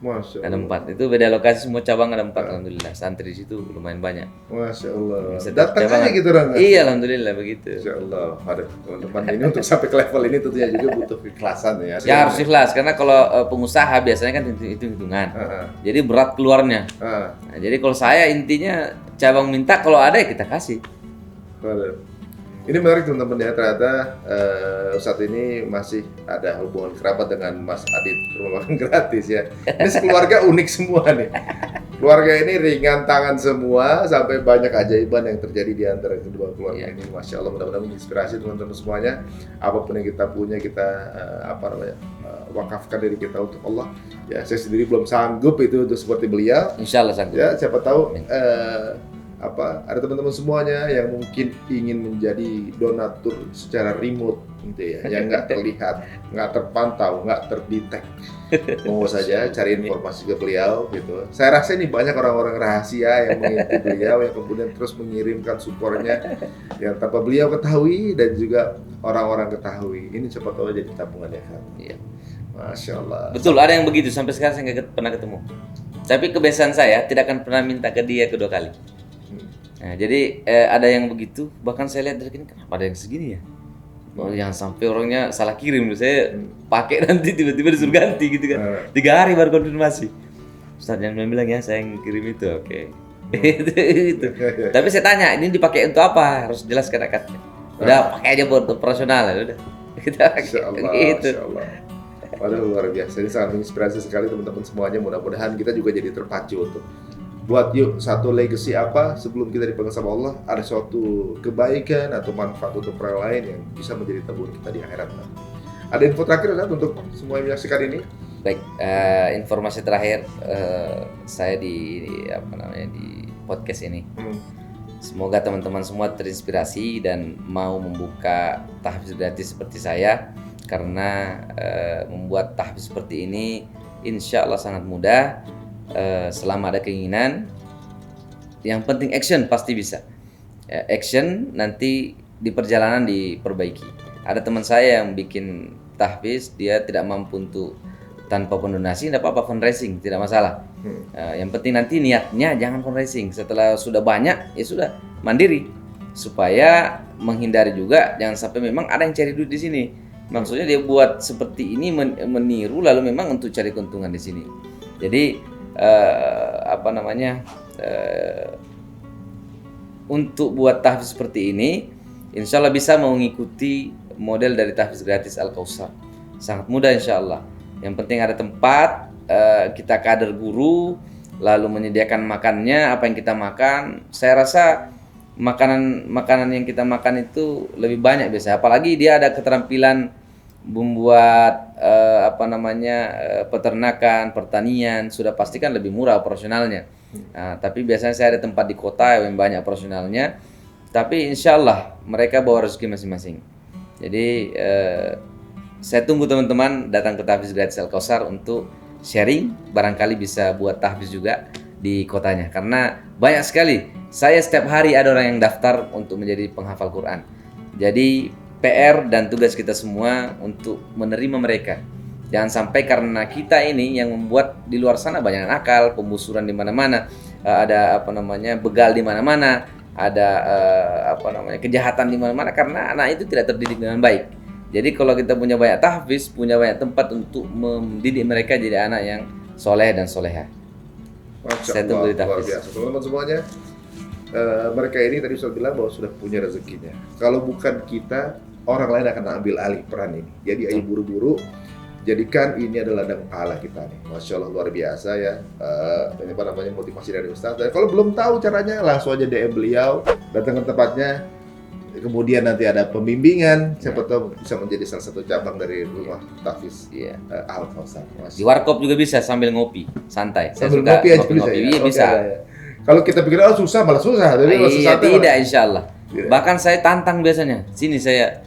Masya Ada Allah. 4. Itu beda lokasi, semua cabang ada 4. Alhamdulillah. Santri di situ lumayan banyak. Masya Allah. Setiap Datang cabang aja gitu orang. Iya, alhamdulillah begitu. Masya Allah. Aduh, teman-teman ini untuk sampai ke level ini tentunya juga butuh keikhlasan ya. Ya harus ikhlas, karena kalau pengusaha biasanya kan itu hitungan. Jadi berat keluarnya. Nah, jadi kalau saya intinya cabang minta, kalau ada ya kita kasih. Ini menarik teman-teman ya, ternyata Ustadz ini masih ada hubungan kerabat dengan Mas Adit rumah makan gratis ya. Ini sekeluarga unik semua nih. Keluarga ini ringan tangan semua, sampai banyak keajaiban yang terjadi di antara kedua keluarga ini. Masya Allah, mudah-mudahan menginspirasi teman-teman semuanya. Apapun yang kita punya, kita wakafkan diri kita untuk Allah. Ya, saya sendiri belum sanggup itu untuk seperti beliau. Insya Allah sanggup. Ya, siapa tahu ada teman-teman semuanya yang mungkin ingin menjadi donatur secara remote gitu ya, yang nggak terlihat, nggak terpantau, nggak terdetek. Mau saja cari informasi ke beliau gitu. Saya rasa ini banyak orang-orang rahasia yang mengikuti beliau, yang kemudian terus mengirimkan supportnya yang tanpa beliau ketahui dan juga orang-orang ketahui. Ini siapa tahu jadi tabungan ya kan. Iya. Masya Allah. Betul, ada yang begitu, sampai sekarang saya nggak pernah ketemu. Tapi kebiasaan saya tidak akan pernah minta ke dia kedua kali. Nah, jadi ada yang begitu, bahkan saya lihat dari sini, kenapa ada yang segini ya? Oh, jangan sampai orangnya salah kirim, saya pakai nanti tiba-tiba disuruh ganti gitu kan. 3 hari baru konfirmasi. Ustaz jangan bilang ya saya yang kirim itu, oke. Itu. Tapi saya tanya, ini dipakai untuk apa? Harus jelas kata-katanya. Udah pakai aja buat operasional, udah. Kita Masya Allah, gitu. Masya Allah. Padahal luar biasa, ini sangat menginspirasi sekali teman-teman semuanya. Mudah-mudahan kita juga jadi terpacu untuk buat yuk satu legacy apa sebelum kita dipanggil sama Allah, ada suatu kebaikan atau manfaat untuk orang lain yang bisa menjadi tabungan kita di akhirat. Ada info terakhir Ustaz untuk semua yang menyaksikan ini? Baik, informasi terakhir saya di podcast ini. Semoga teman-teman semua terinspirasi dan mau membuka tahfiz gratis seperti saya, karena membuat tahfiz seperti ini insya Allah sangat mudah. Selama ada keinginan, yang penting action pasti bisa. Action nanti di perjalanan diperbaiki. Ada teman saya yang bikin tahfiz, dia tidak mampu untuk tanpa pendonasi, tidak apa-apa, fundraising tidak masalah. Yang penting nanti niatnya jangan fundraising. Setelah sudah banyak ya sudah mandiri, supaya menghindari juga jangan sampai memang ada yang cari duit di sini. Maksudnya dia buat seperti ini meniru lalu memang untuk cari keuntungan di sini. Jadi untuk buat tahfiz seperti ini, insya Allah bisa mengikuti model dari tahfiz gratis Al-Kautsar. Sangat mudah insya Allah. Yang penting ada tempat, kita kader guru, lalu menyediakan makannya, apa yang kita makan. Saya rasa makanan yang kita makan itu lebih banyak biasanya. Apalagi dia ada keterampilan membuat peternakan, pertanian, sudah pasti kan lebih murah operasionalnya. Nah, tapi biasanya saya ada tempat di kota yang banyak operasionalnya, tapi insya Allah mereka bawa rezeki masing-masing. Jadi saya tunggu teman-teman datang ke tahfiz gratis Al-Kautsar untuk sharing, barangkali bisa buat tahfiz juga di kotanya, karena banyak sekali. Saya setiap hari ada orang yang daftar untuk menjadi penghafal Quran. Jadi PR dan tugas kita semua untuk menerima mereka. Jangan sampai karena kita ini yang membuat di luar sana banyak nakal, pembusuran di mana-mana, ada begal di mana-mana, ada kejahatan di mana-mana karena anak itu tidak terdidik dengan baik. Jadi kalau kita punya banyak tahfiz, punya banyak tempat untuk mendidik mereka jadi anak yang soleh dan soleha. Saya tunggu di tahfiz. Luar biasa teman-teman semuanya. Mereka ini tadi sudah bilang bahwa sudah punya rezekinya. Kalau bukan kita, orang lain akan ambil alih peran ini. Jadi ayo buru-buru jadikan ini adalah ladang pahala kita nih. Masya Allah luar biasa ya. Motivasi dari Ustaz. Dan kalau belum tahu caranya, langsung aja DM beliau, datang ke tempatnya. Kemudian nanti ada pembimbingan, siapa tahu bisa menjadi salah satu cabang dari rumah tahfiz Al-Kautsar. Di warkop juga bisa sambil ngopi, santai. Sambil ngopi aja bisa. Iya, bisa. Kalau kita pikir susah, malah susah. Iya, tidak insya Allah. Bahkan saya tantang biasanya. Sini saya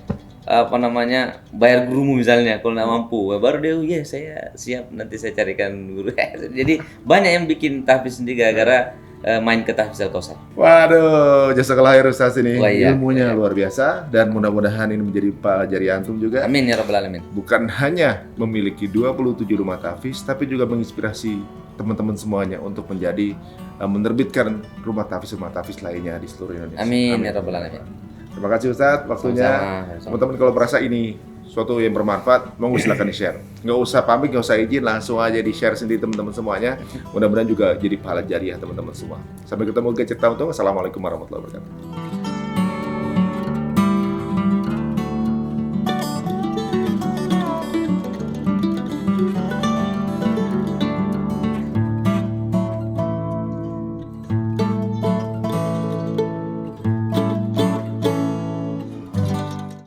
bayar gurumu misalnya kalau nggak mampu. Baru dia, saya siap, nanti saya carikan guru. Jadi banyak yang bikin tahfiz sendiri gara-gara main ke tahfiz Al-Kautsar. Waduh, jazakallah khair Ustaz ini. Iya. Ilmunya luar biasa dan mudah-mudahan ini menjadi pelajari antum juga. Amin ya rabbal alamin. Bukan hanya memiliki 27 rumah tahfiz, tapi juga menginspirasi teman-teman semuanya untuk menjadi menerbitkan rumah tahfiz lainnya di seluruh Indonesia. Amin ya rabbal alamin. Terima kasih Ustaz waktunya. Teman-teman kalau merasa ini suatu yang bermanfaat, monggo silakan di-share. Nggak usah pamit, nggak usah izin, langsung aja di-share sendiri teman-teman semuanya. Mudah-mudahan juga jadi pahala jariah teman-teman semua. Sampai ketemu di cerita untung. Assalamualaikum warahmatullahi wabarakatuh.